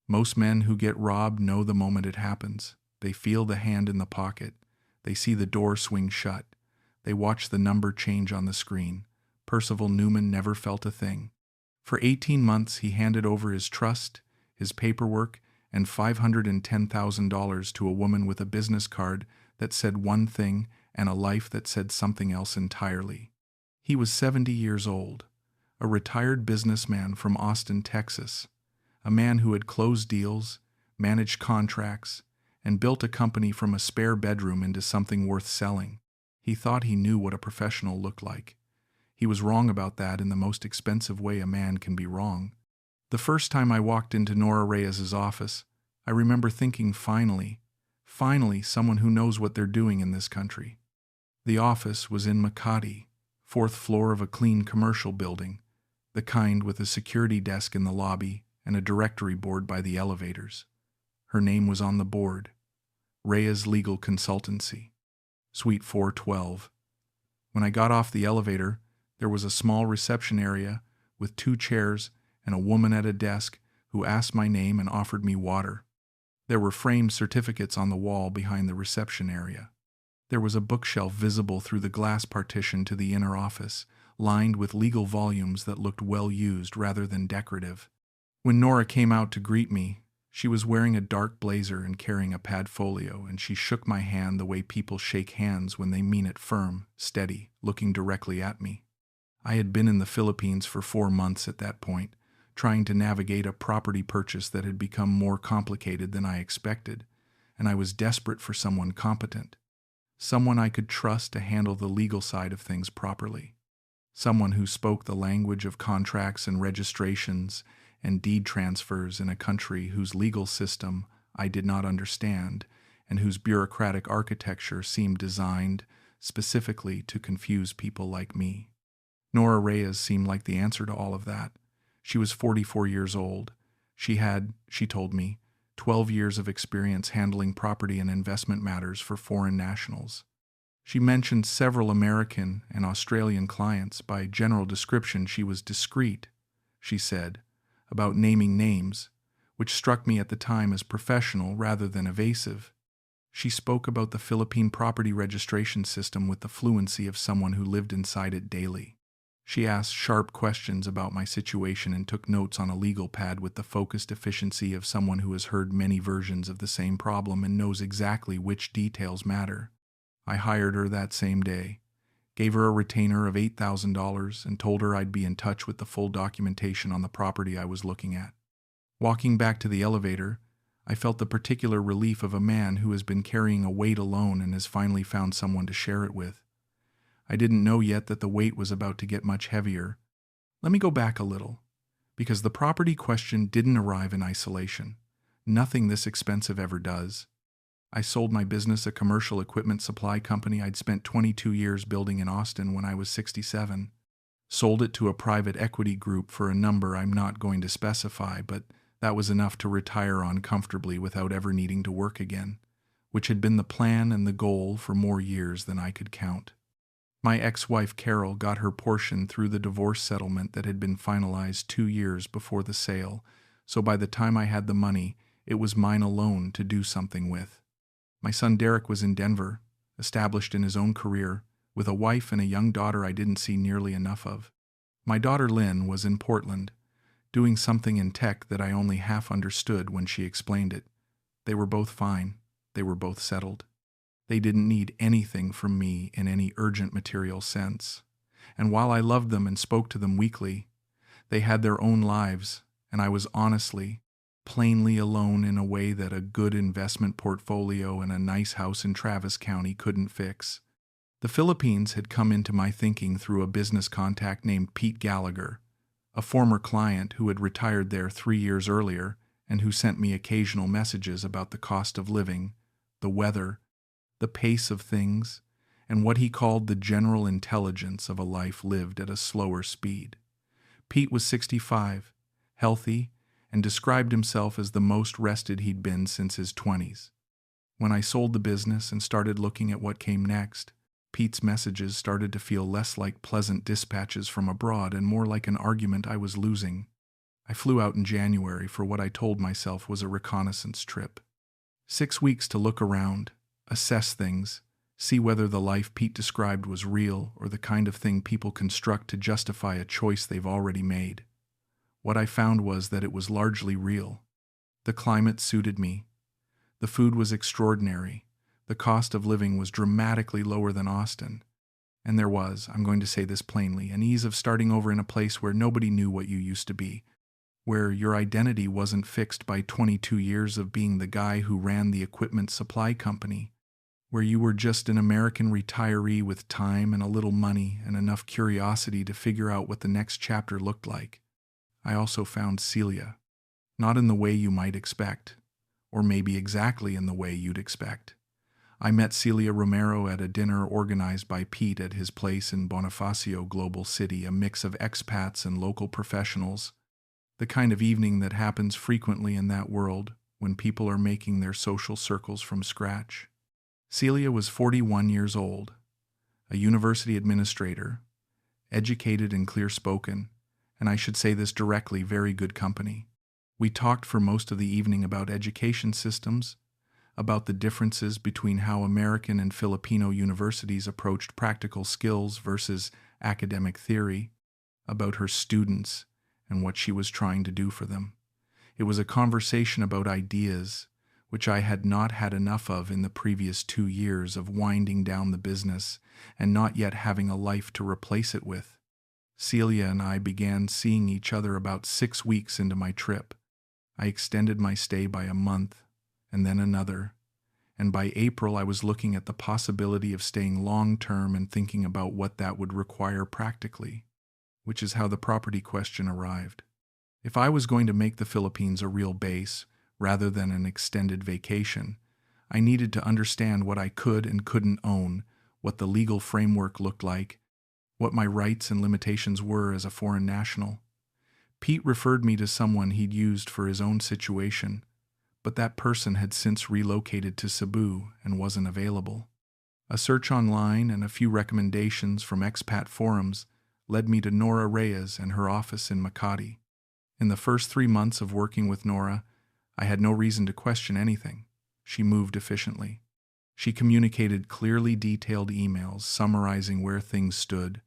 Most men who get robbed know the moment it happens. They feel the hand in the pocket. They see the door swing shut. They watch the number change on the screen. Percival Newman never felt a thing. For 18 months, he handed over his trust, his paperwork, and $510,000 to a woman with a business card that said one thing and a life that said something else entirely. He was 70 years old, a retired businessman from Austin, Texas, a man who had closed deals, managed contracts, and built a company from a spare bedroom into something worth selling. He thought he knew what a professional looked like. He was wrong about that in the most expensive way a man can be wrong. The first time I walked into Nora Reyes' office, I remember thinking, finally someone who knows what they're doing in this country. The office was in Makati, 4th floor of a clean commercial building, the kind with a security desk in the lobby and a directory board by the elevators. Her name was on the board, Reyes Legal Consultancy, Suite 412. When I got off the elevator, there was a small reception area with 2 chairs and a woman at a desk who asked my name and offered me water. There were framed certificates on the wall behind the reception area. There was a bookshelf visible through the glass partition to the inner office, lined with legal volumes that looked well used rather than decorative. When Nora came out to greet me, she was wearing a dark blazer and carrying a padfolio, and she shook my hand the way people shake hands when they mean it, firm, steady, looking directly at me. I had been in the Philippines for 4 months at that point, trying to navigate a property purchase that had become more complicated than I expected, and I was desperate for someone competent, someone I could trust to handle the legal side of things properly, someone who spoke the language of contracts and registrations and deed transfers in a country whose legal system I did not understand and whose bureaucratic architecture seemed designed specifically to confuse people like me. Nora Reyes seemed like the answer to all of that. She was 44 years old. She had, she told me, 12 years of experience handling property and investment matters for foreign nationals. She mentioned several American and Australian clients. By general description, she was discreet, she said, about naming names, which struck me at the time as professional rather than evasive. She spoke about the Philippine property registration system with the fluency of someone who lived inside it daily. She asked sharp questions about my situation and took notes on a legal pad with the focused efficiency of someone who has heard many versions of the same problem and knows exactly which details matter. I hired her that same day, gave her a retainer of $8,000, and told her I'd be in touch with the full documentation on the property I was looking at. Walking back to the elevator, I felt the particular relief of a man who has been carrying a weight alone and has finally found someone to share it with. I didn't know yet that the weight was about to get much heavier. Let me go back a little, because the property question didn't arrive in isolation. Nothing this expensive ever does. I sold my business, a commercial equipment supply company I'd spent 22 years building in Austin when I was 67. Sold it to a private equity group for a number I'm not going to specify, but that was enough to retire on comfortably without ever needing to work again, which had been the plan and the goal for more years than I could count. My ex-wife Carol got her portion through the divorce settlement that had been finalized 2 years before the sale, so by the time I had the money, it was mine alone to do something with. My son Derek was in Denver, established in his own career, with a wife and a young daughter I didn't see nearly enough of. My daughter Lynn was in Portland, doing something in tech that I only half understood when she explained it. They were both fine. They were both settled. They didn't need anything from me in any urgent material sense. And while I loved them and spoke to them weekly, they had their own lives, and I was honestly, plainly alone in a way that a good investment portfolio and a nice house in Travis County couldn't fix. The Philippines had come into my thinking through a business contact named Pete Gallagher, a former client who had retired there 3 years earlier and who sent me occasional messages about the cost of living, the weather, the pace of things, and what he called the general intelligence of a life lived at a slower speed. Pete was 65, healthy, and described himself as the most rested he'd been since his 20s. When I sold the business and started looking at what came next, Pete's messages started to feel less like pleasant dispatches from abroad and more like an argument I was losing. I flew out in January for what I told myself was a reconnaissance trip. 6 weeks to look around, assess things, see whether the life Pete described was real or the kind of thing people construct to justify a choice they've already made. What I found was that it was largely real. The climate suited me. The food was extraordinary. The cost of living was dramatically lower than Austin. And there was, I'm going to say this plainly, an ease of starting over in a place where nobody knew what you used to be, where your identity wasn't fixed by 22 years of being the guy who ran the equipment supply company, where you were just an American retiree with time and a little money and enough curiosity to figure out what the next chapter looked like. I also found Celia, not in the way you might expect, or maybe exactly in the way you'd expect. I met Celia Romero at a dinner organized by Pete at his place in Bonifacio, Global City, a mix of expats and local professionals, the kind of evening that happens frequently in that world when people are making their social circles from scratch. Celia was 41 years old, a university administrator, educated and clear-spoken, and I should say this directly, very good company. We talked for most of the evening about education systems, about the differences between how American and Filipino universities approached practical skills versus academic theory, about her students and what she was trying to do for them. It was a conversation about ideas, which I had not had enough of in the previous 2 years of winding down the business and not yet having a life to replace it with. Celia and I began seeing each other about 6 weeks into my trip. I extended my stay by a month, and then another, and by April I was looking at the possibility of staying long-term and thinking about what that would require practically, which is how the property question arrived. If I was going to make the Philippines a real base, rather than an extended vacation, I needed to understand what I could and couldn't own, what the legal framework looked like, what my rights and limitations were as a foreign national. Pete referred me to someone he'd used for his own situation, but that person had since relocated to Cebu and wasn't available. A search online and a few recommendations from expat forums led me to Nora Reyes and her office in Makati. In the first 3 months of working with Nora, I had no reason to question anything. She moved efficiently. She communicated clearly detailed emails summarizing where things stood,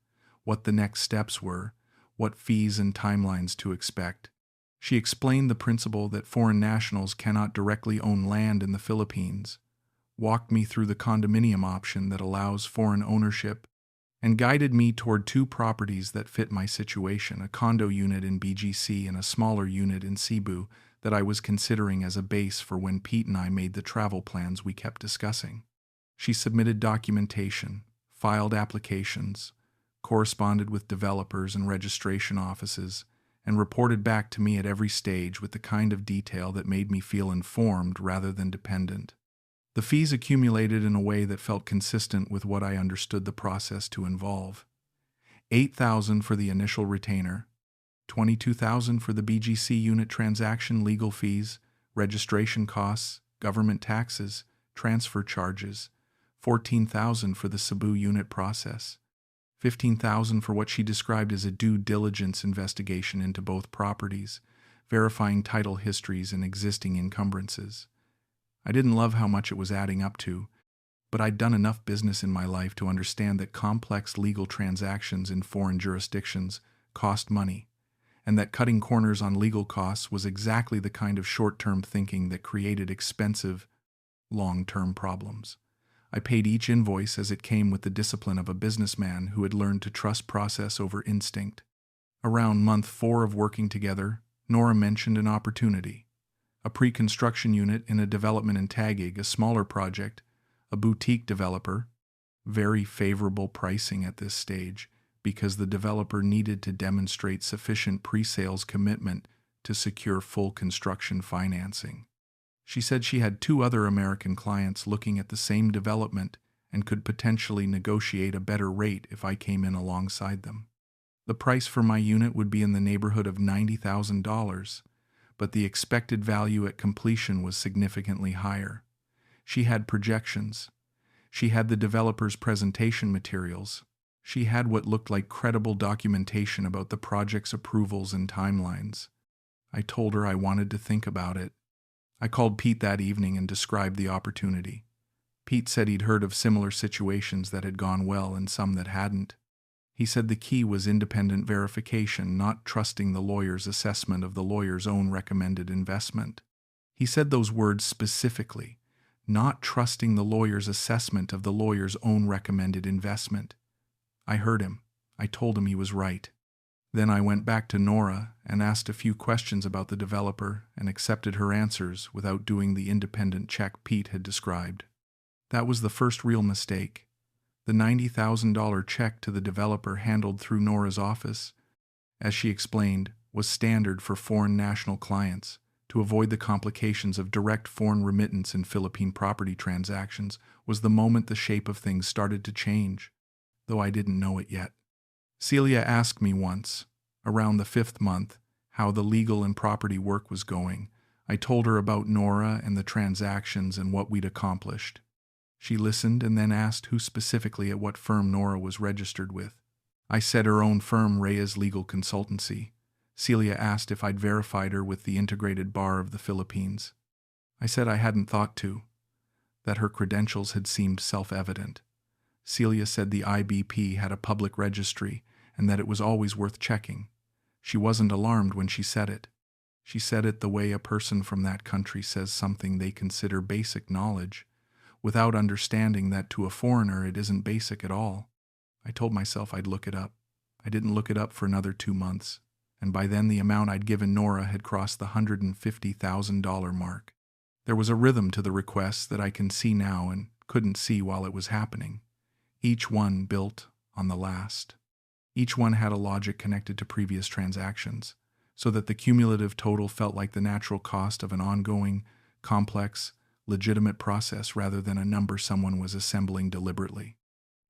what the next steps were, what fees and timelines to expect. She explained the principle that foreign nationals cannot directly own land in the Philippines, walked me through the condominium option that allows foreign ownership, and guided me toward 2 properties that fit my situation, a condo unit in BGC and a smaller unit in Cebu that I was considering as a base for when Pete and I made the travel plans we kept discussing. She submitted documentation, filed applications, corresponded with developers and registration offices, and reported back to me at every stage with the kind of detail that made me feel informed rather than dependent. The fees accumulated in a way that felt consistent with what I understood the process to involve. $8,000 for the initial retainer, $22,000 for the BGC unit transaction legal fees, registration costs, government taxes, transfer charges, $14,000 for the Cebu unit process, $15,000 for what she described as a due diligence investigation into both properties, verifying title histories and existing encumbrances. I didn't love how much it was adding up to, but I'd done enough business in my life to understand that complex legal transactions in foreign jurisdictions cost money, and that cutting corners on legal costs was exactly the kind of short-term thinking that created expensive, long-term problems. I paid each invoice as it came with the discipline of a businessman who had learned to trust process over instinct. Around month 4 of working together, Nora mentioned an opportunity. A pre-construction unit in a development in Taguig, a smaller project, a boutique developer, very favorable pricing at this stage because the developer needed to demonstrate sufficient pre-sales commitment to secure full construction financing. She said she had 2 other American clients looking at the same development and could potentially negotiate a better rate if I came in alongside them. The price for my unit would be in the neighborhood of $90,000, but the expected value at completion was significantly higher. She had projections. She had the developer's presentation materials. She had what looked like credible documentation about the project's approvals and timelines. I told her I wanted to think about it. I called Pete that evening and described the opportunity. Pete said he'd heard of similar situations that had gone well and some that hadn't. He said the key was independent verification, not trusting the lawyer's assessment of the lawyer's own recommended investment. He said those words specifically, not trusting the lawyer's assessment of the lawyer's own recommended investment. I heard him. I told him he was right. Then I went back to Nora and asked a few questions about the developer and accepted her answers without doing the independent check Pete had described. That was the first real mistake. The $90,000 check to the developer handled through Nora's office, as she explained, was standard for foreign national clients. To avoid the complications of direct foreign remittance in Philippine property transactions was the moment the shape of things started to change, though I didn't know it yet. Celia asked me once, around the 5th month, how the legal and property work was going. I told her about Nora and the transactions and what we'd accomplished. She listened and then asked who specifically at what firm Nora was registered with. I said her own firm, Reyes Legal Consultancy. Celia asked if I'd verified her with the Integrated Bar of the Philippines. I said I hadn't thought to, that her credentials had seemed self-evident. Celia said the IBP had a public registry and that it was always worth checking. She wasn't alarmed when she said it. She said it the way a person from that country says something they consider basic knowledge, without understanding that to a foreigner it isn't basic at all. I told myself I'd look it up. I didn't look it up for another 2 months, and by then the amount I'd given Nora had crossed the $150,000 mark. There was a rhythm to the requests that I can see now and couldn't see while it was happening. Each one built on the last. Each one had a logic connected to previous transactions, so that the cumulative total felt like the natural cost of an ongoing, complex, legitimate process rather than a number someone was assembling deliberately.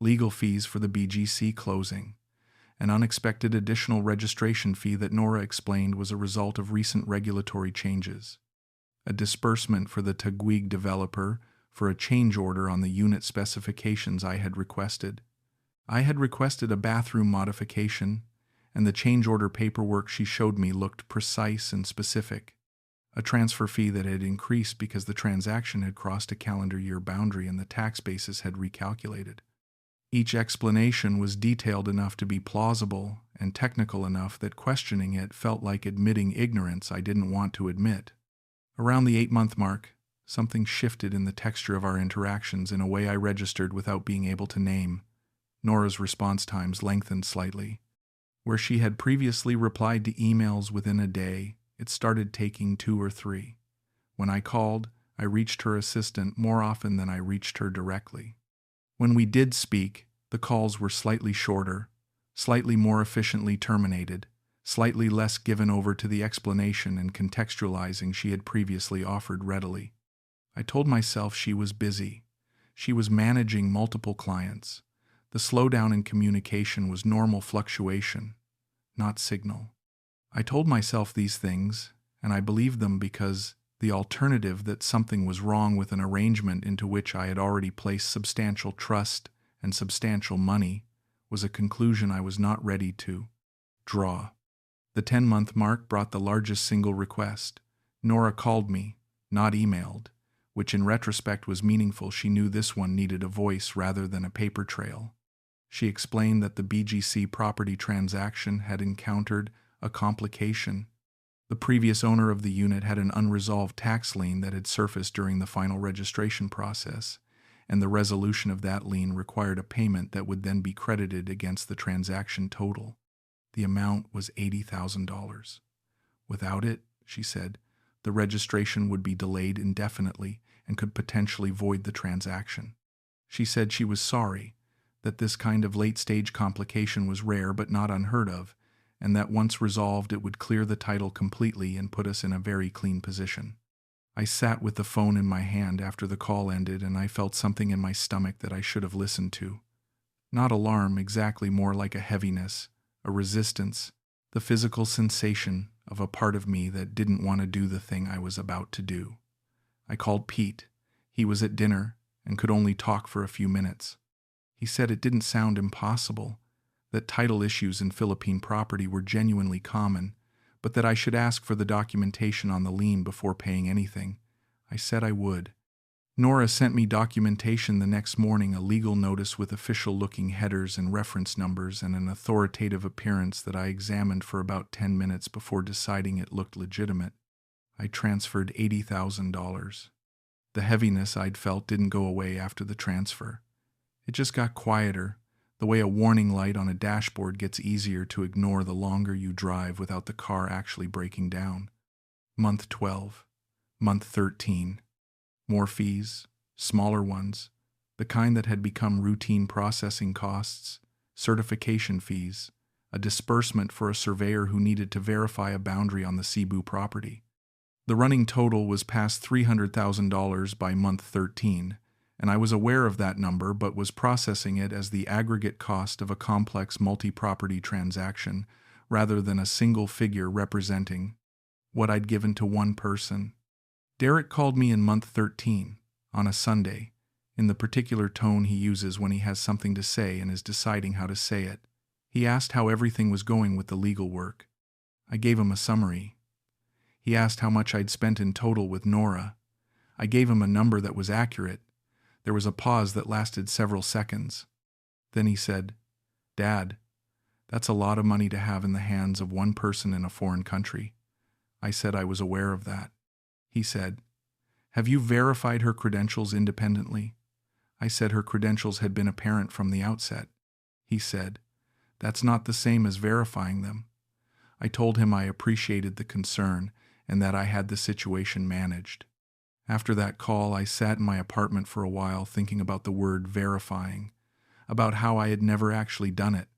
Legal fees for the BGC closing, an unexpected additional registration fee that Nora explained was a result of recent regulatory changes, a disbursement for the Taguig developer for a change order on the unit specifications I had requested. I had requested a bathroom modification, and the change order paperwork she showed me looked precise and specific. A transfer fee that had increased because the transaction had crossed a calendar year boundary and the tax basis had recalculated. Each explanation was detailed enough to be plausible and technical enough that questioning it felt like admitting ignorance I didn't want to admit. Around the 8-month mark, something shifted in the texture of our interactions in a way I registered without being able to name. Nora's response times lengthened slightly. Where she had previously replied to emails within a day, it started taking 2 or 3. When I called, I reached her assistant more often than I reached her directly. When we did speak, the calls were slightly shorter, slightly more efficiently terminated, slightly less given over to the explanation and contextualizing she had previously offered readily. I told myself she was busy. She was managing multiple clients. The slowdown in communication was normal fluctuation, not signal. I told myself these things, and I believed them because the alternative that something was wrong with an arrangement into which I had already placed substantial trust and substantial money was a conclusion I was not ready to draw. The 10-month mark brought the largest single request. Nora called me, not emailed, which in retrospect was meaningful. She knew this one needed a voice rather than a paper trail. She explained that the BGC property transaction had encountered a complication. The previous owner of the unit had an unresolved tax lien that had surfaced during the final registration process, and the resolution of that lien required a payment that would then be credited against the transaction total. The amount was $80,000. Without it, she said, the registration would be delayed indefinitely and could potentially void the transaction. She said she was sorry, that this kind of late-stage complication was rare but not unheard of, and that once resolved it would clear the title completely and put us in a very clean position. I sat with the phone in my hand after the call ended, and I felt something in my stomach that I should have listened to. Not alarm, exactly, more like a heaviness, a resistance, the physical sensation of a part of me that didn't want to do the thing I was about to do. I called Pete. He was at dinner and could only talk for a few minutes. He said it didn't sound impossible, that title issues in Philippine property were genuinely common, but that I should ask for the documentation on the lien before paying anything. I said I would. Nora sent me documentation the next morning, a legal notice with official-looking headers and reference numbers and an authoritative appearance that I examined for about 10 minutes before deciding it looked legitimate. I transferred $80,000. The heaviness I'd felt didn't go away after the transfer. It just got quieter, the way a warning light on a dashboard gets easier to ignore the longer you drive without the car actually breaking down. Month 12. Month 13. More fees, smaller ones, the kind that had become routine processing costs, certification fees, a disbursement for a surveyor who needed to verify a boundary on the Cebu property. The running total was past $300,000 by month 13, and I was aware of that number but was processing it as the aggregate cost of a complex multi-property transaction rather than a single figure representing what I'd given to one person. Derek called me in month 13, on a Sunday, in the particular tone he uses when he has something to say and is deciding how to say it. He asked how everything was going with the legal work. I gave him a summary. He asked how much I'd spent in total with Nora. I gave him a number that was accurate. There was a pause that lasted several seconds. Then he said, "Dad, that's a lot of money to have in the hands of one person in a foreign country." I said I was aware of that. He said, "Have you verified her credentials independently?" I said her credentials had been apparent from the outset. He said, "That's not the same as verifying them." I told him I appreciated the concern and that I had the situation managed. After that call, I sat in my apartment for a while thinking about the word verifying, about how I had never actually done it,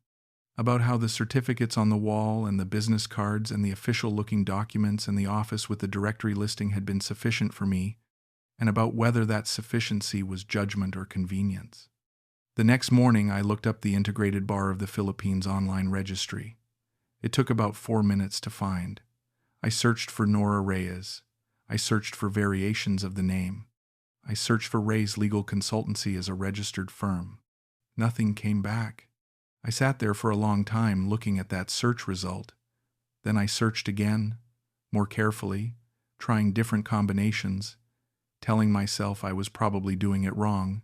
about how the certificates on the wall and the business cards and the official-looking documents in the office with the directory listing had been sufficient for me, and about whether that sufficiency was judgment or convenience. The next morning, I looked up the Integrated Bar of the Philippines online registry. It took about 4 minutes to find. I searched for Nora Reyes. I searched for variations of the name. I searched for Reyes Legal Consultancy as a registered firm. Nothing came back. I sat there for a long time looking at that search result. Then I searched again, more carefully, trying different combinations, telling myself I was probably doing it wrong,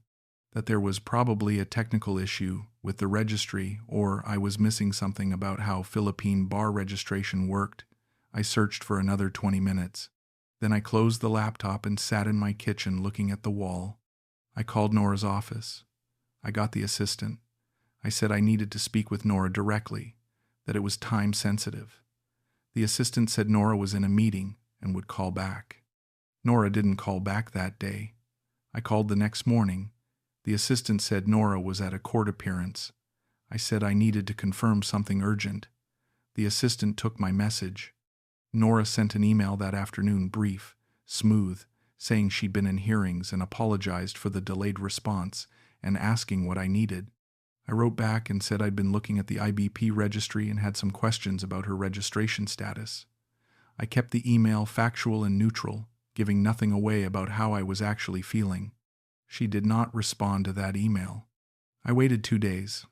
that there was probably a technical issue with the registry, or I was missing something about how Philippine bar registration worked. I searched for another 20 minutes. Then I closed the laptop and sat in my kitchen looking at the wall. I called Nora's office. I got the assistant. I said I needed to speak with Nora directly, that it was time sensitive. The assistant said Nora was in a meeting and would call back. Nora didn't call back that day. I called the next morning. The assistant said Nora was at a court appearance. I said I needed to confirm something urgent. The assistant took my message. Nora sent an email that afternoon, brief, smooth, saying she'd been in hearings and apologized for the delayed response and asking what I needed. I wrote back and said I'd been looking at the IBP registry and had some questions about her registration status. I kept the email factual and neutral, giving nothing away about how I was actually feeling. She did not respond to that email. I waited 2 days.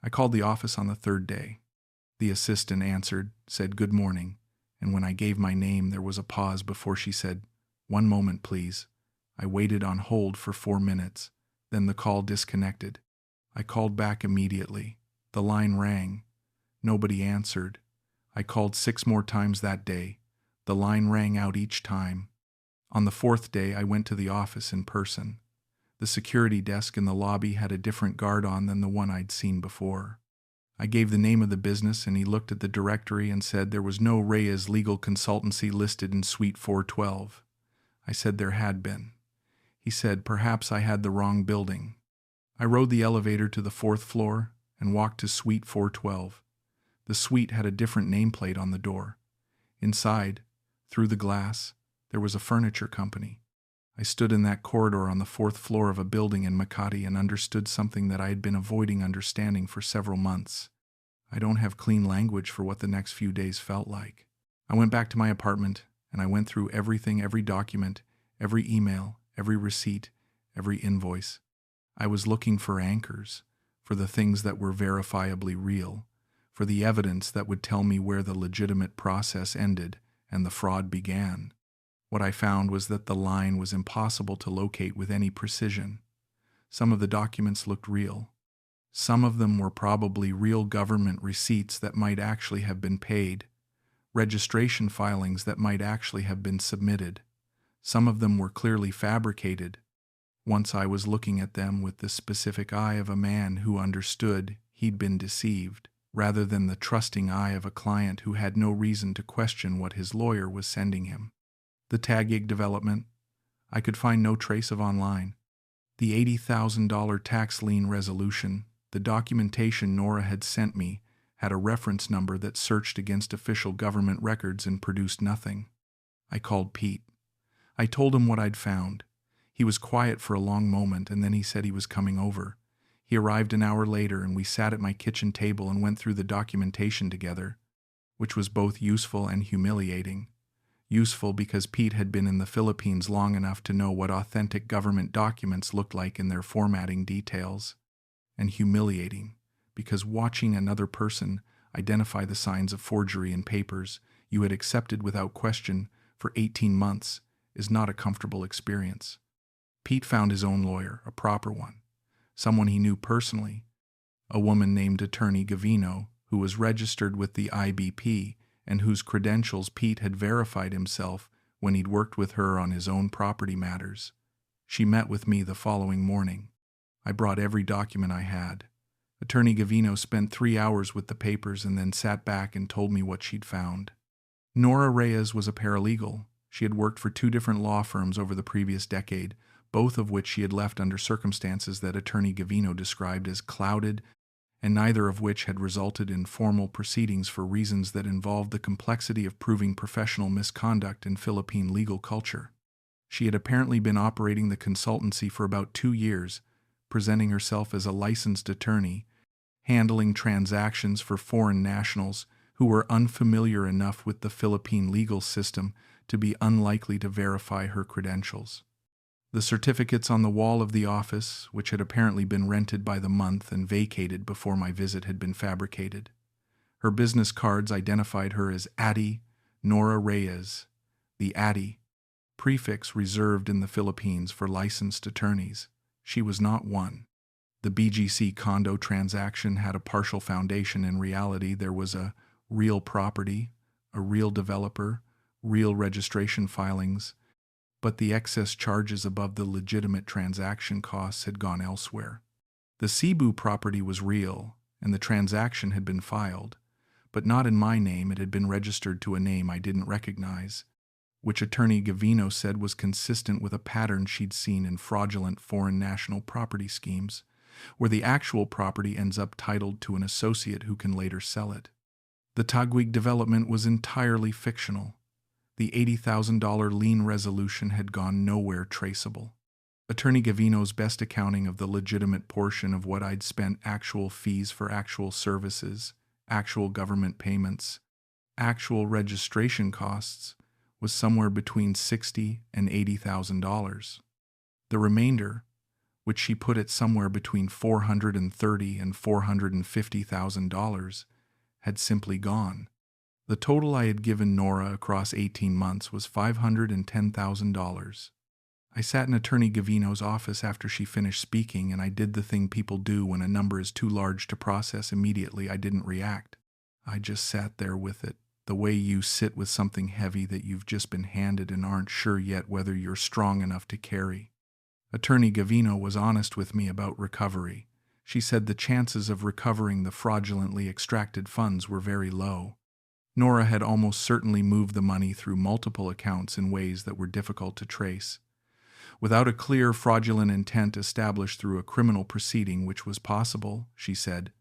I called the office on the 3rd day. The assistant answered, said good morning, and when I gave my name there was a pause before she said, "1 moment, please." I waited on hold for 4 minutes. Then the call disconnected. I called back immediately. The line rang. Nobody answered. I called 6 more times that day. The line rang out each time. On the 4th day, I went to the office in person. The security desk in the lobby had a different guard on than the one I'd seen before. I gave the name of the business and he looked at the directory and said there was no Reyes Legal Consultancy listed in Suite 412. I said there had been. He said perhaps I had the wrong building. I rode the elevator to the 4th floor and walked to Suite 412. The suite had a different nameplate on the door. Inside, through the glass, there was a furniture company. I stood in that corridor on the 4th floor of a building in Makati and understood something that I had been avoiding understanding for several months. I don't have clean language for what the next few days felt like. I went back to my apartment and I went through everything, every document, every email, every receipt, every invoice. I was looking for anchors, for the things that were verifiably real, for the evidence that would tell me where the legitimate process ended and the fraud began. What I found was that the line was impossible to locate with any precision. Some of the documents looked real. Some of them were probably real government receipts that might actually have been paid, registration filings that might actually have been submitted. Some of them were clearly fabricated. Once I was looking at them with the specific eye of a man who understood he'd been deceived, rather than the trusting eye of a client who had no reason to question what his lawyer was sending him. The Taguig development, I could find no trace of online. The $80,000 tax lien resolution, the documentation Nora had sent me, had a reference number that searched against official government records and produced nothing. I called Pete. I told him what I'd found. He was quiet for a long moment, and then he said he was coming over. He arrived an hour later, and we sat at my kitchen table and went through the documentation together, which was both useful and humiliating. Useful because Pete had been in the Philippines long enough to know what authentic government documents looked like in their formatting details, and humiliating because watching another person identify the signs of forgery in papers you had accepted without question for 18 months is not a comfortable experience. Pete found his own lawyer, a proper one, someone he knew personally, a woman named Attorney Gavino, who was registered with the IBP and whose credentials Pete had verified himself when he'd worked with her on his own property matters. She met with me the following morning. I brought every document I had. Attorney Gavino spent 3 hours with the papers and then sat back and told me what she'd found. Nora Reyes was a paralegal. She had worked for 2 different law firms over the previous decade, both of which she had left under circumstances that Attorney Gavino described as clouded, and neither of which had resulted in formal proceedings for reasons that involved the complexity of proving professional misconduct in Philippine legal culture. She had apparently been operating the consultancy for about 2 years, presenting herself as a licensed attorney, handling transactions for foreign nationals who were unfamiliar enough with the Philippine legal system to be unlikely to verify her credentials. The certificates on the wall of the office, which had apparently been rented by the month and vacated before my visit, had been fabricated. Her business cards identified her as Addie Nora Reyes, the Addie, prefix reserved in the Philippines for licensed attorneys. She was not one. The BGC condo transaction had a partial foundation. In reality, there was a real property, a real developer, real registration filings, but the excess charges above the legitimate transaction costs had gone elsewhere. The Cebu property was real, and the transaction had been filed, but not in my name. It had been registered to a name I didn't recognize, which Attorney Gavino said was consistent with a pattern she'd seen in fraudulent foreign national property schemes, where the actual property ends up titled to an associate who can later sell it. The Taguig development was entirely fictional. The $80,000 lien resolution had gone nowhere traceable. Attorney Gavino's best accounting of the legitimate portion of what I'd spent, actual fees for actual services, actual government payments, actual registration costs, was somewhere between $60,000 and $80,000. The remainder, which she put at somewhere between $430,000 and $450,000, had simply gone. The total I had given Nora across 18 months was $510,000. I sat in Attorney Gavino's office after she finished speaking, and I did the thing people do when a number is too large to process immediately. I didn't react. I just sat there with it, the way you sit with something heavy that you've just been handed and aren't sure yet whether you're strong enough to carry. Attorney Gavino was honest with me about recovery. She said the chances of recovering the fraudulently extracted funds were very low. Nora had almost certainly moved the money through multiple accounts in ways that were difficult to trace, without a clear fraudulent intent established through a criminal proceeding, which was possible, she said.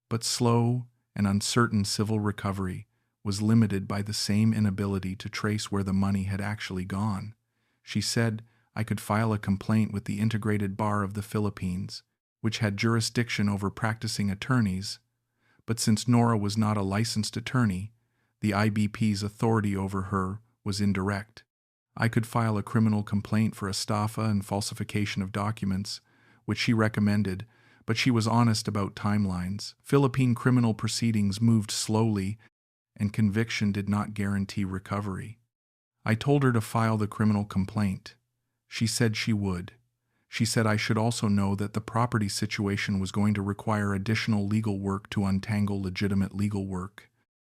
But slow and uncertain civil recovery was limited by the same inability to trace where the money had actually gone. She said I could file a complaint with the Integrated Bar of the Philippines, which had jurisdiction over practicing attorneys, but since Nora was not a licensed attorney, the IBP's authority over her was indirect. I could file a criminal complaint for estafa and falsification of documents, which she recommended, but she was honest about timelines. Philippine criminal proceedings moved slowly, and conviction did not guarantee recovery. I told her to file the criminal complaint. She said she would. She said I should also know that the property situation was going to require additional legal work to untangle legitimate legal work,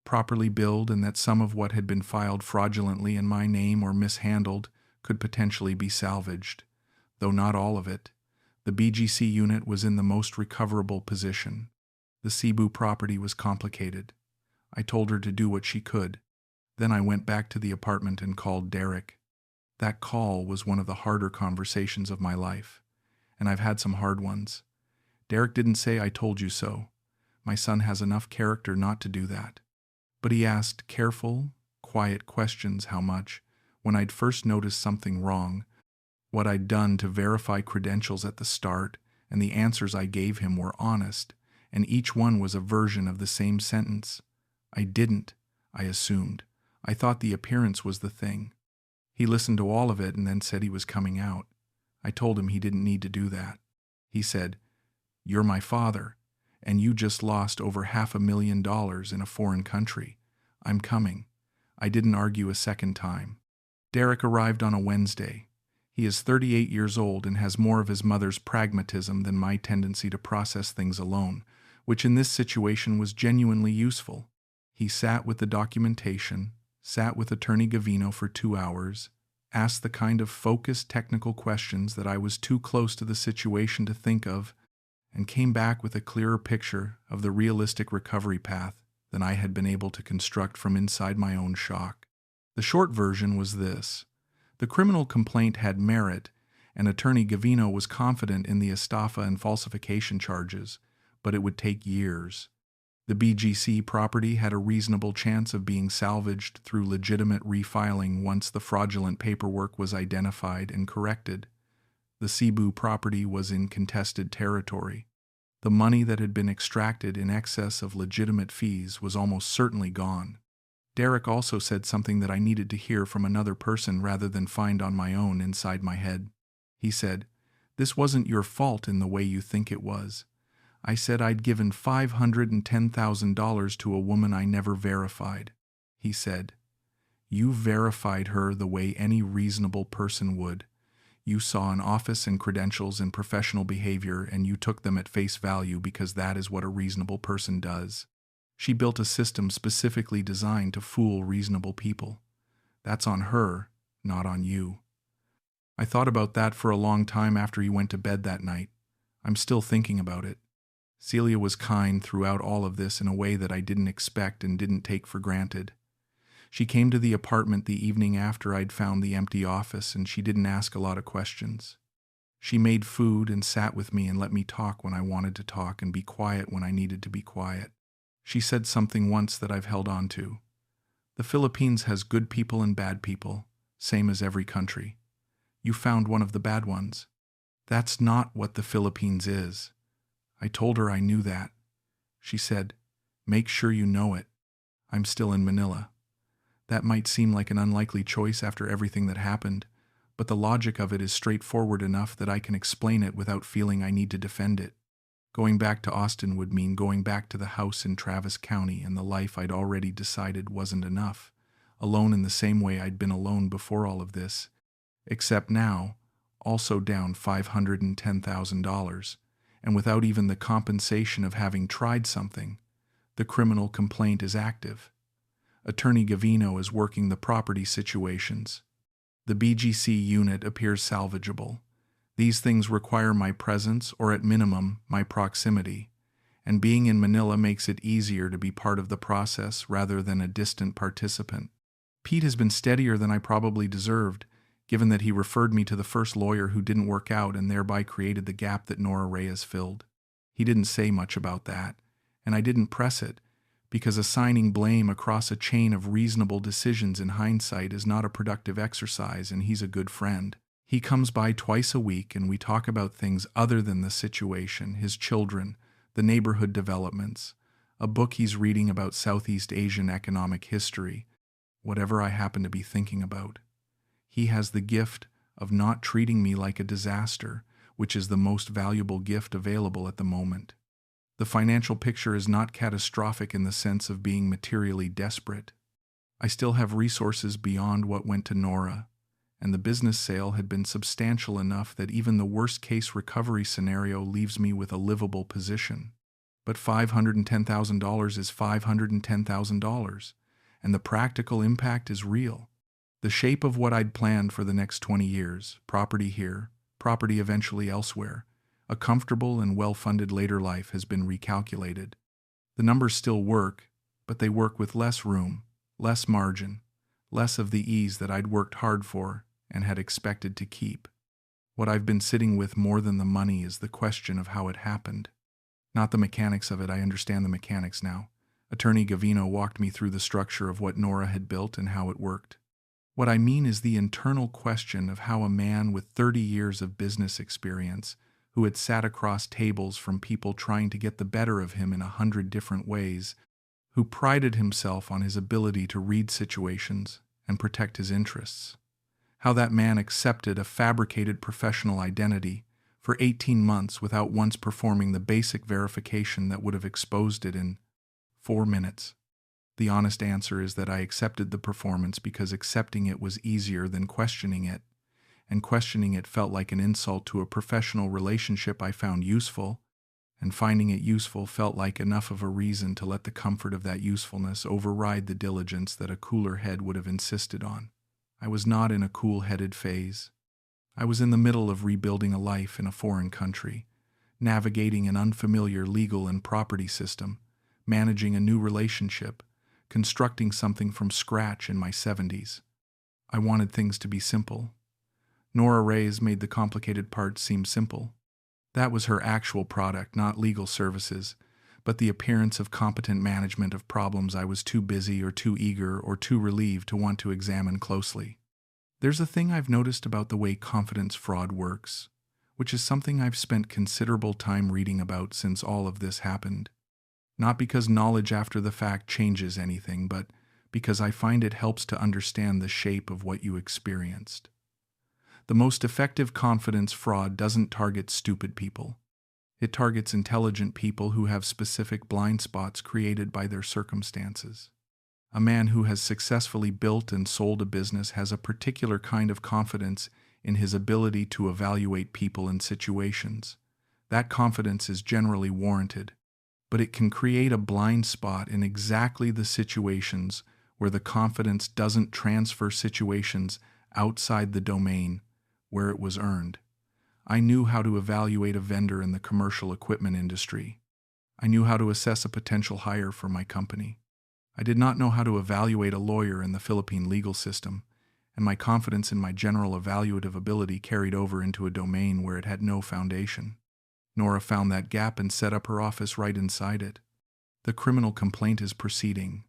properly billed, and that some of what had been filed fraudulently in my name or mishandled could potentially be salvaged, though not all of it. The BGC unit was in the most recoverable position. The Cebu property was complicated. I told her to do what she could. Then I went back to the apartment and called Derek. That call was one of the harder conversations of my life, and I've had some hard ones. Derek didn't say I told you so. My son has enough character not to do that. But he asked careful, quiet questions. How much, when I'd first noticed something wrong, what I'd done to verify credentials at the start, and the answers I gave him were honest, and each one was a version of the same sentence. I didn't, I assumed. I thought the appearance was the thing. He listened to all of it and then said he was coming out. I told him he didn't need to do that. He said, "You're my father, and you just lost over $500,000 in a foreign country. I'm coming." I didn't argue a second time. Derek arrived on a Wednesday. He is 38 years old and has more of his mother's pragmatism than my tendency to process things alone, which in this situation was genuinely useful. He sat with the documentation, sat with Attorney Gavino for 2 hours, asked the kind of focused technical questions that I was too close to the situation to think of, and came back with a clearer picture of the realistic recovery path than I had been able to construct from inside my own shock. The short version was this. The criminal complaint had merit, and Attorney Gavino was confident in the estafa and falsification charges, but it would take years. The BGC property had a reasonable chance of being salvaged through legitimate refiling once the fraudulent paperwork was identified and corrected. The Cebu property was in contested territory. The money that had been extracted in excess of legitimate fees was almost certainly gone. Derek also said something that I needed to hear from another person rather than find on my own inside my head. He said, "This wasn't your fault in the way you think it was." I said I'd given $510,000 to a woman I never verified. He said, "You verified her the way any reasonable person would. You saw an office and credentials and professional behavior, and you took them at face value because that is what a reasonable person does. She built a system specifically designed to fool reasonable people. That's on her, not on you." I thought about that for a long time after he went to bed that night. I'm still thinking about it. Celia was kind throughout all of this in a way that I didn't expect and didn't take for granted. She came to the apartment the evening after I'd found the empty office, and she didn't ask a lot of questions. She made food and sat with me and let me talk when I wanted to talk and be quiet when I needed to be quiet. She said something once that I've held on to. The Philippines has good people and bad people, same as every country. You found one of the bad ones. That's not what the Philippines is. I told her I knew that. She said, "Make sure you know it. I'm still in Manila." That might seem like an unlikely choice after everything that happened, but the logic of it is straightforward enough that I can explain it without feeling I need to defend it. Going back to Austin would mean going back to the house in Travis County and the life I'd already decided wasn't enough, alone in the same way I'd been alone before all of this, except now, also down $510,000. And without even the compensation of having tried something. The criminal complaint is active. Attorney Gavino is working the property situations. The BGC unit appears salvageable. These things require my presence, or at minimum, my proximity, and being in Manila makes it easier to be part of the process rather than a distant participant. Pete has been steadier than I probably deserved, given that he referred me to the first lawyer who didn't work out and thereby created the gap that Nora Reyes filled. He didn't say much about that, and I didn't press it, because assigning blame across a chain of reasonable decisions in hindsight is not a productive exercise, and he's a good friend. He comes by twice a week and we talk about things other than the situation, his children, the neighborhood developments, a book he's reading about Southeast Asian economic history, whatever I happen to be thinking about. He has the gift of not treating me like a disaster, which is the most valuable gift available at the moment. The financial picture is not catastrophic in the sense of being materially desperate. I still have resources beyond what went to Nora, and the business sale had been substantial enough that even the worst-case recovery scenario leaves me with a livable position. But $510,000 is $510,000, and the practical impact is real. The shape of what I'd planned for the next 20 years, property here, property eventually elsewhere, a comfortable and well-funded later life has been recalculated. The numbers still work, but they work with less room, less margin, less of the ease that I'd worked hard for and had expected to keep. What I've been sitting with more than the money is the question of how it happened. Not the mechanics of it, I understand the mechanics now. Attorney Gavino walked me through the structure of what Nora had built and how it worked. What I mean is the internal question of how a man with 30 years of business experience, who had sat across tables from people trying to get the better of him in 100 different ways, who prided himself on his ability to read situations and protect his interests, how that man accepted a fabricated professional identity for 18 months without once performing the basic verification that would have exposed it in 4 minutes. The honest answer is that I accepted the performance because accepting it was easier than questioning it, and questioning it felt like an insult to a professional relationship I found useful, and finding it useful felt like enough of a reason to let the comfort of that usefulness override the diligence that a cooler head would have insisted on. I was not in a cool-headed phase. I was in the middle of rebuilding a life in a foreign country, navigating an unfamiliar legal and property system, managing a new relationship, constructing something from scratch in my 70s. I wanted things to be simple. Nora Reyes made the complicated parts seem simple. That was her actual product, not legal services, but the appearance of competent management of problems I was too busy or too eager or too relieved to want to examine closely. There's a thing I've noticed about the way confidence fraud works, which is something I've spent considerable time reading about since all of this happened. Not because knowledge after the fact changes anything, but because I find it helps to understand the shape of what you experienced. The most effective confidence fraud doesn't target stupid people. It targets intelligent people who have specific blind spots created by their circumstances. A man who has successfully built and sold a business has a particular kind of confidence in his ability to evaluate people and situations. That confidence is generally warranted, but it can create a blind spot in exactly the situations where the confidence doesn't transfer situations outside the domain where it was earned. I knew how to evaluate a vendor in the commercial equipment industry. I knew how to assess a potential hire for my company. I did not know how to evaluate a lawyer in the Philippine legal system, and my confidence in my general evaluative ability carried over into a domain where it had no foundation. Nora found that gap and set up her office right inside it. The criminal complaint is proceeding.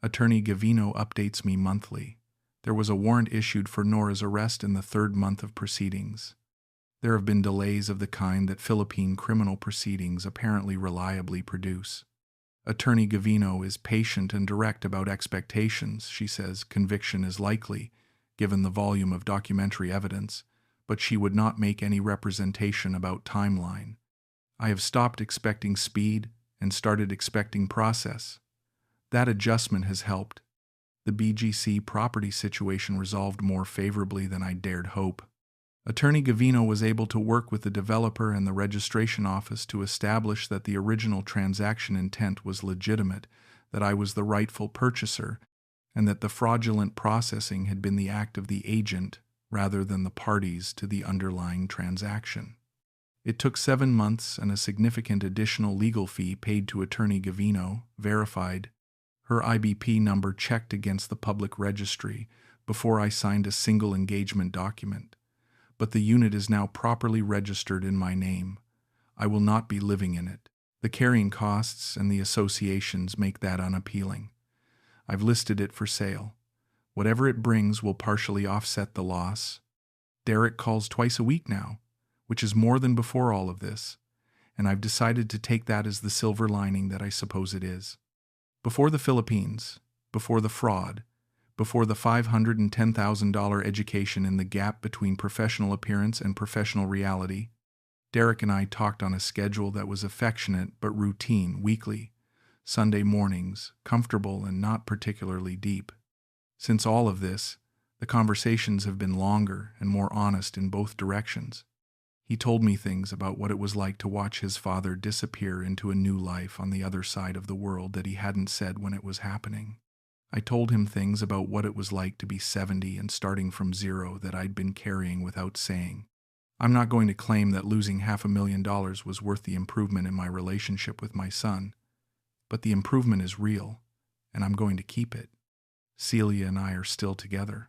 Attorney Gavino updates me monthly. There was a warrant issued for Nora's arrest in the 3rd month of proceedings. There have been delays of the kind that Philippine criminal proceedings apparently reliably produce. Attorney Gavino is patient and direct about expectations. She says conviction is likely, given the volume of documentary evidence, but she would not make any representation about timeline. I have stopped expecting speed and started expecting process. That adjustment has helped. The BGC property situation resolved more favorably than I dared hope. Attorney Gavino was able to work with the developer and the registration office to establish that the original transaction intent was legitimate, that I was the rightful purchaser, and that the fraudulent processing had been the act of the agent rather than the parties to the underlying transaction. It took 7 months and a significant additional legal fee paid to Attorney Gavino, verified, her IBP number checked against the public registry before I signed a single engagement document. But the unit is now properly registered in my name. I will not be living in it. The carrying costs and the associations make that unappealing. I've listed it for sale. Whatever it brings will partially offset the loss. Derek calls twice a week now, which is more than before all of this, and I've decided to take that as the silver lining that I suppose it is. Before the Philippines, before the fraud, before the $510,000 education in the gap between professional appearance and professional reality, Derek and I talked on a schedule that was affectionate but routine, weekly, Sunday mornings, comfortable and not particularly deep. Since all of this, the conversations have been longer and more honest in both directions. He told me things about what it was like to watch his father disappear into a new life on the other side of the world that he hadn't said when it was happening. I told him things about what it was like to be 70 and starting from zero that I'd been carrying without saying. I'm not going to claim that losing $500,000 was worth the improvement in my relationship with my son, but the improvement is real, and I'm going to keep it. Celia and I are still together.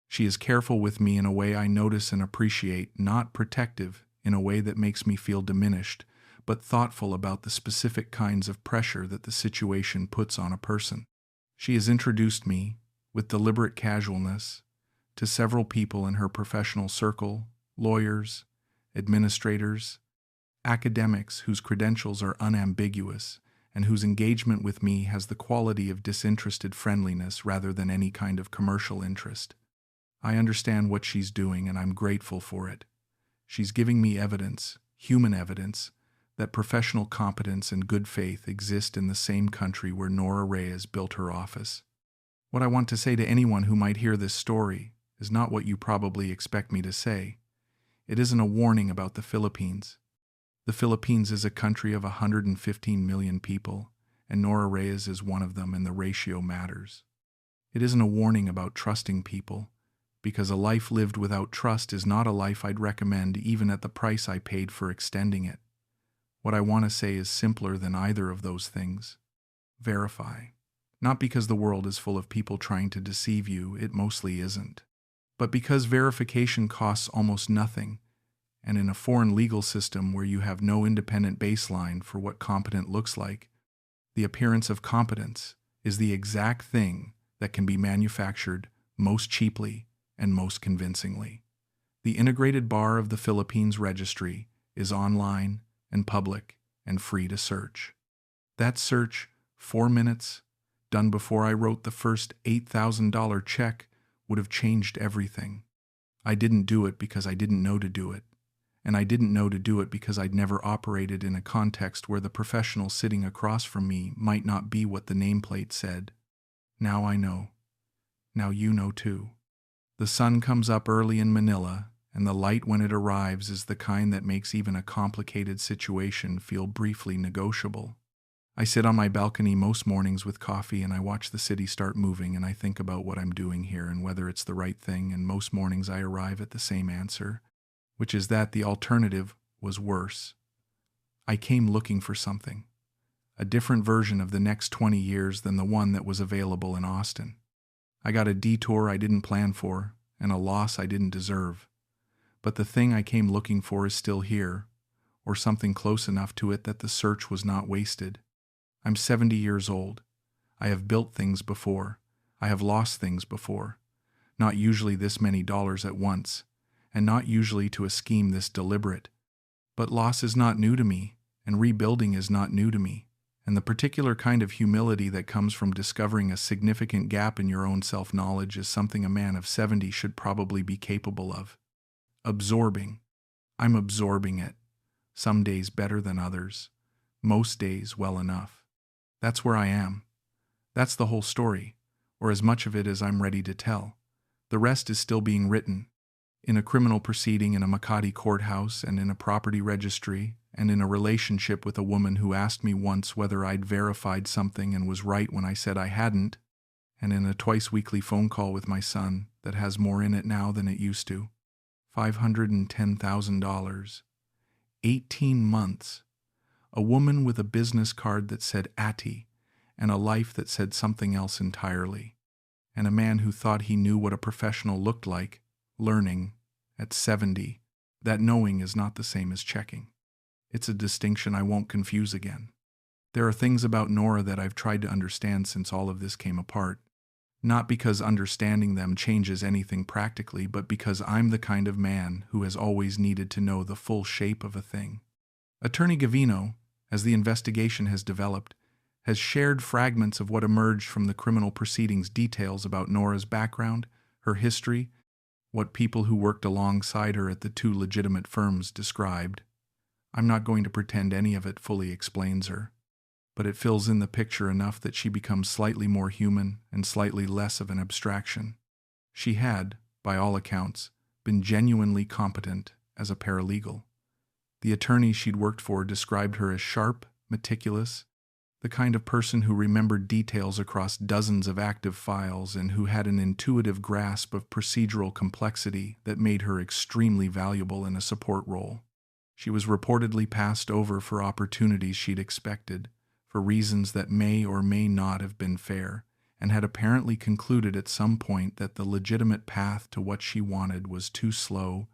She is careful with me in a way I notice and appreciate, not protective in a way that makes me feel diminished, but thoughtful about the specific kinds of pressure that the situation puts on a person. She has introduced me, with deliberate casualness, to several people in her professional circle, lawyers, administrators, academics whose credentials are unambiguous and whose engagement with me has the quality of disinterested friendliness rather than any kind of commercial interest. I understand what she's doing and I'm grateful for it. She's giving me evidence, human evidence, that professional competence and good faith exist in the same country where Nora Reyes built her office. What I want to say to anyone who might hear this story is not what you probably expect me to say. It isn't a warning about the Philippines. The Philippines is a country of 115 million people, and Nora Reyes is one of them, and the ratio matters. It isn't a warning about trusting people, because a life lived without trust is not a life I'd recommend even at the price I paid for extending it. What I want to say is simpler than either of those things. Verify. Not because the world is full of people trying to deceive you, it mostly isn't, but because verification costs almost nothing, and in a foreign legal system where you have no independent baseline for what competent looks like, the appearance of competence is the exact thing that can be manufactured most cheaply and most convincingly. The integrated bar of the Philippines registry is online and public and free to search. That search, 4 minutes, done before I wrote the first $8,000 check, would have changed everything. I didn't do it because I didn't know to do it, and I didn't know to do it because I'd never operated in a context where the professional sitting across from me might not be what the nameplate said. Now I know. Now you know too. The sun comes up early in Manila, and the light when it arrives is the kind that makes even a complicated situation feel briefly negotiable. I sit on my balcony most mornings with coffee and I watch the city start moving and I think about what I'm doing here and whether it's the right thing, and most mornings I arrive at the same answer, which is that the alternative was worse. I came looking for something, a different version of the next 20 years than the one that was available in Austin. I got a detour I didn't plan for and a loss I didn't deserve. But the thing I came looking for is still here, or something close enough to it that the search was not wasted. I'm 70 years old. I have built things before. I have lost things before. Not usually this many dollars at once, and not usually to a scheme this deliberate. But loss is not new to me, and rebuilding is not new to me, and the particular kind of humility that comes from discovering a significant gap in your own self-knowledge is something a man of 70 should probably be capable of. Absorbing. I'm absorbing it. Some days better than others. Most days well enough. That's where I am. That's the whole story, or as much of it as I'm ready to tell. The rest is still being written. In a criminal proceeding in a Makati courthouse, and in a property registry, and in a relationship with a woman who asked me once whether I'd verified something and was right when I said I hadn't, and in a twice-weekly phone call with my son that has more in it now than it used to. $510,000. 18 months. A woman with a business card that said Ati, and a life that said something else entirely. And a man who thought he knew what a professional looked like, learning, at 70, that knowing is not the same as checking. It's a distinction I won't confuse again. There are things about Nora that I've tried to understand since all of this came apart. Not because understanding them changes anything practically, but because I'm the kind of man who has always needed to know the full shape of a thing. Attorney Gavino, as the investigation has developed, has shared fragments of what emerged from the criminal proceedings, details about Nora's background, her history, what people who worked alongside her at the two legitimate firms described. I'm not going to pretend any of it fully explains her, but it fills in the picture enough that she becomes slightly more human and slightly less of an abstraction. She had, by all accounts, been genuinely competent as a paralegal. The attorneys she'd worked for described her as sharp, meticulous, the kind of person who remembered details across dozens of active files and who had an intuitive grasp of procedural complexity that made her extremely valuable in a support role. She was reportedly passed over for opportunities she'd expected, for reasons that may or may not have been fair, and had apparently concluded at some point that the legitimate path to what she wanted was too slow,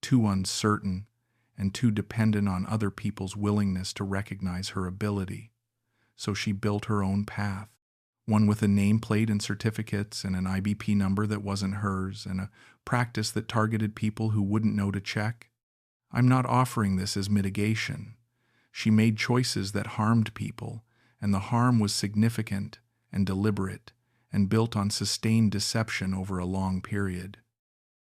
too uncertain, and too dependent on other people's willingness to recognize her ability. So she built her own path, one with a nameplate and certificates and an IBP number that wasn't hers, and a practice that targeted people who wouldn't know to check. I'm not offering this as mitigation. She made choices that harmed people, and the harm was significant and deliberate and built on sustained deception over a long period.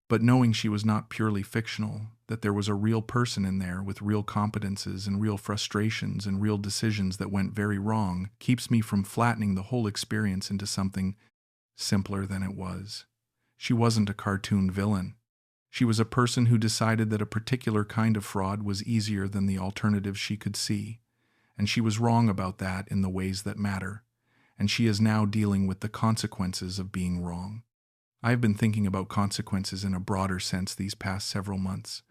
But knowing she was not purely fictional, that there was a real person in there with real competences and real frustrations and real decisions that went very wrong, keeps me from flattening the whole experience into something simpler than it was. She wasn't a cartoon villain. She was a person who decided that a particular kind of fraud was easier than the alternatives she could see, and she was wrong about that in the ways that matter, and she is now dealing with the consequences of being wrong. I've been thinking about consequences in a broader sense these past several months.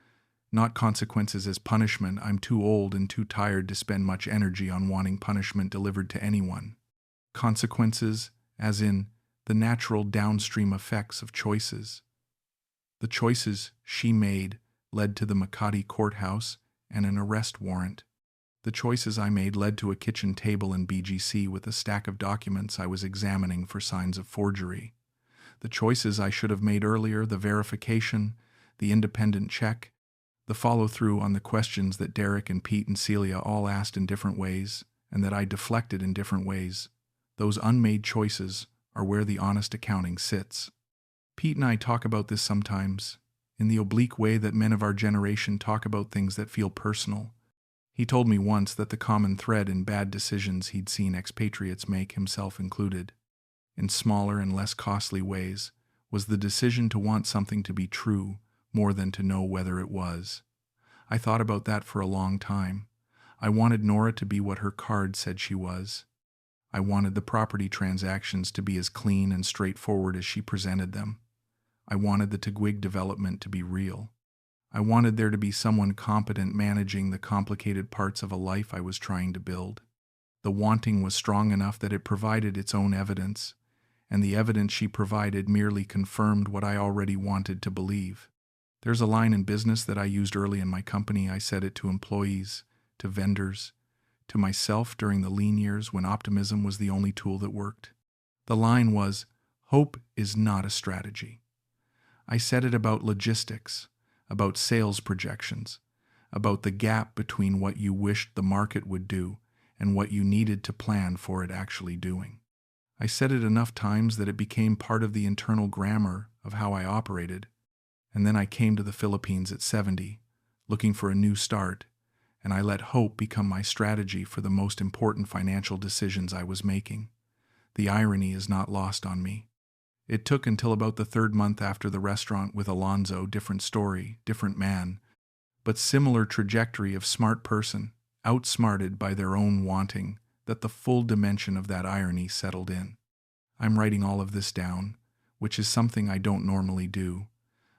Not consequences as punishment. I'm too old and too tired to spend much energy on wanting punishment delivered to anyone. Consequences as in the natural downstream effects of choices. The choices she made led to the Makati courthouse and an arrest warrant. The choices I made led to a kitchen table in BGC with a stack of documents I was examining for signs of forgery. The choices I should have made earlier, the verification, the independent check, the follow-through on the questions that Derek and Pete and Celia all asked in different ways, and that I deflected in different ways. Those unmade choices are where the honest accounting sits. Pete and I talk about this sometimes, in the oblique way that men of our generation talk about things that feel personal. He told me once that the common thread in bad decisions he'd seen expatriates make, himself included, in smaller and less costly ways, was the decision to want something to be true more than to know whether it was. I thought about that for a long time. I wanted Nora to be what her card said she was. I wanted the property transactions to be as clean and straightforward as she presented them. I wanted the Taguig development to be real. I wanted there to be someone competent managing the complicated parts of a life I was trying to build. The wanting was strong enough that it provided its own evidence, and the evidence she provided merely confirmed what I already wanted to believe. There's a line in business that I used early in my company. I said it to employees, to vendors, to myself during the lean years when optimism was the only tool that worked. The line was, hope is not a strategy. I said it about logistics, about sales projections, about the gap between what you wished the market would do and what you needed to plan for it actually doing. I said it enough times that it became part of the internal grammar of how I operated, and then I came to the Philippines at 70, looking for a new start, and I let hope become my strategy for the most important financial decisions I was making. The irony is not lost on me. It took until about the third month after the restaurant with Alonzo, different story, different man, but similar trajectory of smart person, outsmarted by their own wanting, that the full dimension of that irony settled in. I'm writing all of this down, which is something I don't normally do.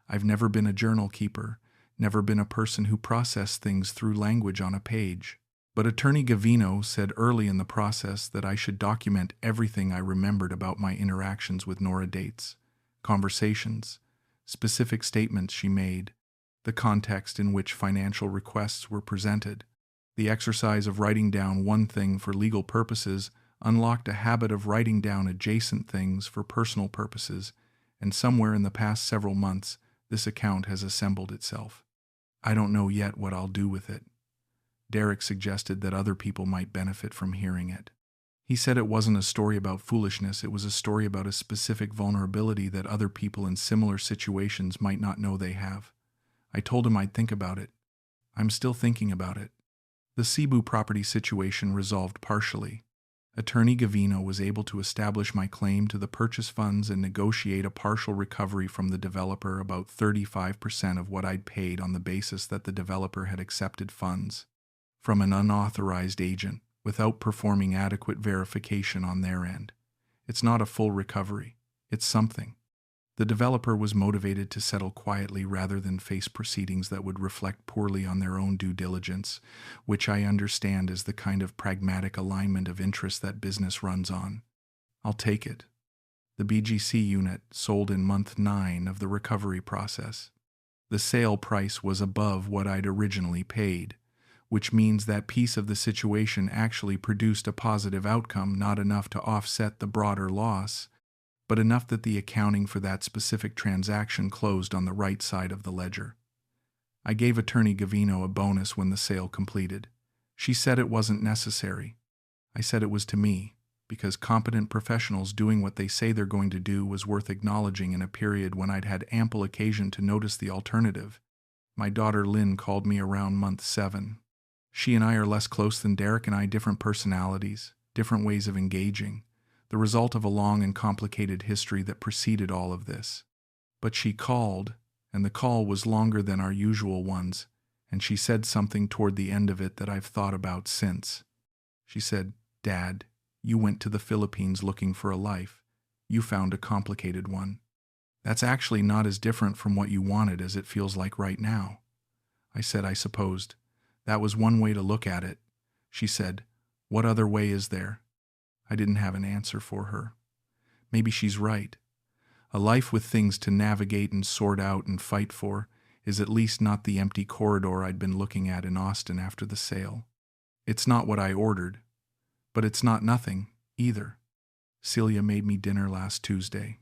I've never been a journal keeper, never been a person who processed things through language on a page. But Attorney Gavino said early in the process that I should document everything I remembered about my interactions with Nora, dates, conversations, specific statements she made, the context in which financial requests were presented. The exercise of writing down one thing for legal purposes unlocked a habit of writing down adjacent things for personal purposes, and somewhere in the past several months, this account has assembled itself. I don't know yet what I'll do with it. Derek suggested that other people might benefit from hearing it. He said it wasn't a story about foolishness, it was a story about a specific vulnerability that other people in similar situations might not know they have. I told him I'd think about it. I'm still thinking about it. The Cebu property situation resolved partially. Attorney Gavino was able to establish my claim to the purchase funds and negotiate a partial recovery from the developer, about 35% of what I'd paid, on the basis that the developer had accepted funds from an unauthorized agent without performing adequate verification on their end. It's not a full recovery. It's something. The developer was motivated to settle quietly rather than face proceedings that would reflect poorly on their own due diligence, which I understand is the kind of pragmatic alignment of interest that business runs on. I'll take it. The BGC unit sold in month 9 of the recovery process. The sale price was above what I'd originally paid, which means that piece of the situation actually produced a positive outcome, not enough to offset the broader loss, but enough that the accounting for that specific transaction closed on the right side of the ledger. I gave Attorney Gavino a bonus when the sale completed. She said it wasn't necessary. I said it was to me, because competent professionals doing what they say they're going to do was worth acknowledging in a period when I'd had ample occasion to notice the alternative. My daughter Lynn called me around month 7. She and I are less close than Derek and I, different personalities, different ways of engaging, the result of a long and complicated history that preceded all of this. But she called, and the call was longer than our usual ones, and she said something toward the end of it that I've thought about since. She said, "Dad, you went to the Philippines looking for a life. You found a complicated one. That's actually not as different from what you wanted as it feels like right now." I said I supposed that was one way to look at it. She said, "What other way is there?" I didn't have an answer for her. Maybe she's right. A life with things to navigate and sort out and fight for is at least not the empty corridor I'd been looking at in Austin after the sale. It's not what I ordered, but it's not nothing either. Celia made me dinner last Tuesday.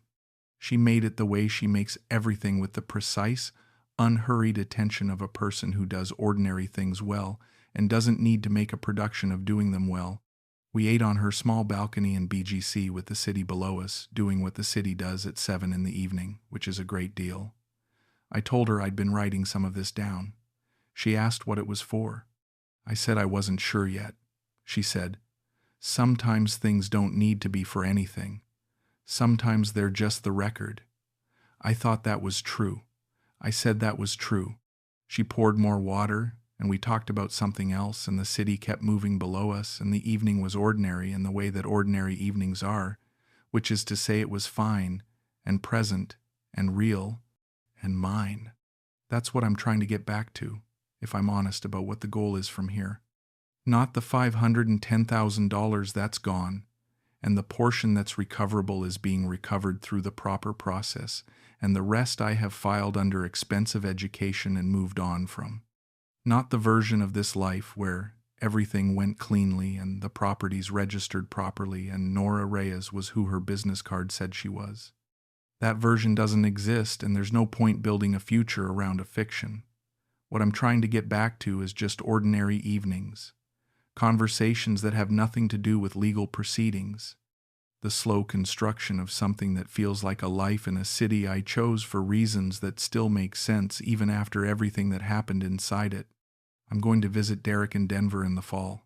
She made it the way she makes everything, with the precise, unhurried attention of a person who does ordinary things well and doesn't need to make a production of doing them well. We ate on her small balcony in BGC with the city below us, doing what the city does at 7 in the evening, which is a great deal. I told her I'd been writing some of this down. She asked what it was for. I said I wasn't sure yet. She said, "Sometimes things don't need to be for anything. Sometimes they're just the record." I thought that was true. I said that was true. She poured more water, and we talked about something else, and the city kept moving below us, and the evening was ordinary in the way that ordinary evenings are, which is to say it was fine and present and real and mine. That's what I'm trying to get back to, if I'm honest about what the goal is from here. Not the $510,000 that's gone, and the portion that's recoverable is being recovered through the proper process, and the rest I have filed under expensive education and moved on from. Not the version of this life where everything went cleanly and the properties registered properly and Nora Reyes was who her business card said she was. That version doesn't exist, and there's no point building a future around a fiction. What I'm trying to get back to is just ordinary evenings, conversations that have nothing to do with legal proceedings, the slow construction of something that feels like a life in a city I chose for reasons that still make sense even after everything that happened inside it. I'm going to visit Derek in Denver in the fall,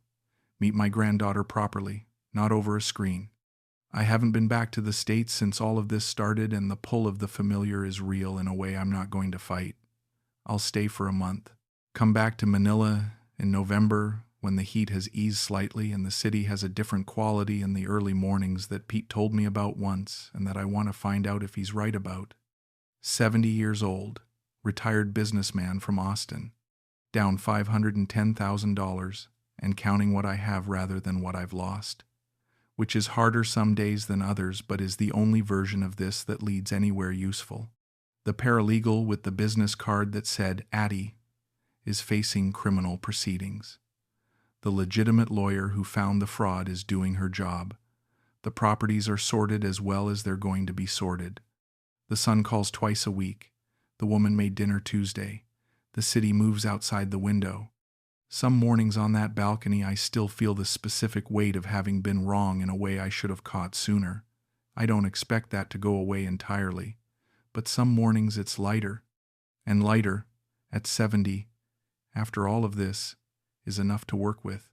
meet my granddaughter properly, not over a screen. I haven't been back to the States since all of this started, and the pull of the familiar is real in a way I'm not going to fight. I'll stay for a month, come back to Manila in November when the heat has eased slightly and the city has a different quality in the early mornings that Pete told me about once and that I want to find out if he's right about. 70 years old, retired businessman from Austin, down $510,000 and counting what I have rather than what I've lost, which is harder some days than others but is the only version of this that leads anywhere useful. The paralegal with the business card that said Addie is facing criminal proceedings. The legitimate lawyer who found the fraud is doing her job. The properties are sorted as well as they're going to be sorted. The son calls twice a week. The woman made dinner Tuesday. The city moves outside the window. Some mornings on that balcony I still feel the specific weight of having been wrong in a way I should have caught sooner. I don't expect that to go away entirely, but some mornings it's lighter. And lighter, at 70, after all of this, is enough to work with.